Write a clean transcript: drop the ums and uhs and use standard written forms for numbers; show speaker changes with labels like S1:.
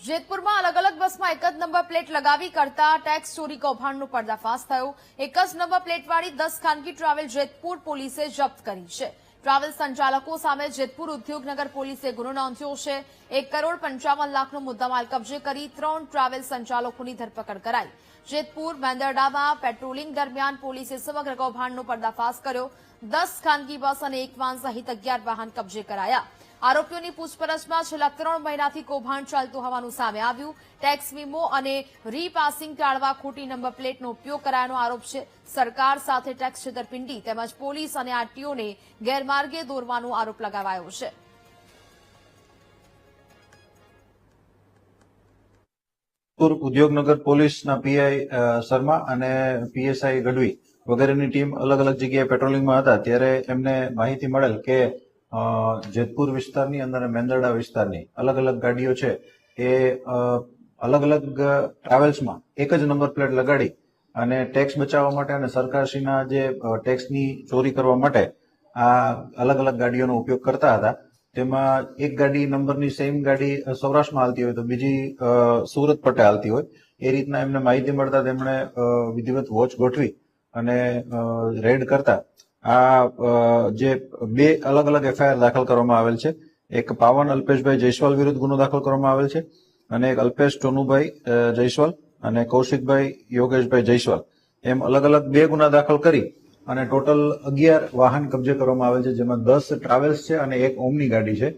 S1: જેતપુરમાં અલગ અલગ બસમાં એક જ નંબર પ્લેટ લગાવી કરતા ટેક્સ ચોરી કૌભાંડનો પર્દાફાશ થયો। એક જ નંબર પ્લેટવાળી 10 ખાનગી ટ્રાવેલ જેતપુર પોલીસે જપ્ત કરી છે। ટ્રાવેલ સંચાલકો સામે જેતપુર ઉદ્યોગનગર પોલીસે ગુનો નોંધ્યો છે। 1,55 લાખનો મુદ્દામાલ કબજે કરી 3 ટ્રાવેલ સંચાલકોની ધરપકડ કરાઈ। જેતપુર મેંદરડામાં પેટ્રોલિંગ દરમિયાન પોલીસે સમગ્ર કૌભાંડનો પર્દાફાશ કર્યો। 10 ખાનગી બસ અને એક વાન સહિત 11 વાહન કબજે કરાયા। આરોપીઓની પૂછપરછમાં છેલ્લા 3 મહિનાથી કૌભાંડ ચાલતું હોવાનું સામે આવ્યું। ટેક્સ વીમો અને રીપાસિંગ ટાળવા ખોટી નંબર પ્લેટનો ઉપયોગ કરાયાનો આરોપ છે। સરકાર સાથે ટેક્સ છેતરપિંડી તેમજ પોલીસ અને આરટીઓને ગેરમાર્ગે દોરવાનો આરોપ લગાવાયો છે।
S2: ઉદ્યોગનગર પોલીસના પીઆઈ શર્મા અને પીએસઆઈ ગઢવી વગેરેની ટીમ અલગ અલગ જગ્યાએ પેટ્રોલિંગમાં હતા ત્યારે એમને માહિતી મળેલ કે જેતપુર વિસ્તારની અંદર મેંદરડા વિસ્તારની અલગ અલગ ગાડીઓ છે એ અલગ અલગ ટ્રાવેલ્સમાં એક જ નંબર પ્લેટ લગાડી અને ટેક્સ બચાવવા માટે અને સરકારશ્રીના જે ટેક્સની ચોરી કરવા માટે આ અલગ અલગ ગાડીઓનો ઉપયોગ કરતા હતા। તેમાં એક ગાડી નંબરની સેમ ગાડી સૌરાષ્ટ્રમાં હાલતી હોય તો બીજી સુરત પટ્ટે હાલતી હોય એ રીતના એમને માહિતી મળતા તેમણે વિધિવત વોચ ગોઠવી અને રેડ કરતા આ જે 2 અલગ અલગ એફઆઈઆર દાખલ કરવામાં આવેલ છે। એક પાવન અલ્પેશભાઈ જયસ્વાલ વિરુદ્ધ ગુનો દાખલ કરવામાં આવેલ છે અને એક અલ્પેશ ટોનુભાઈ જયસ્વાલ અને કૌશિકભાઈ યોગેશભાઈ જયસ્વાલ એમ અલગ અલગ 2 ગુના દાખલ કરી અને ટોટલ 11 વાહન કબજે કરવામાં આવેલ છે, જેમાં 10 ટ્રાવેલ્સ છે અને એક ઓમની ગાડી છે।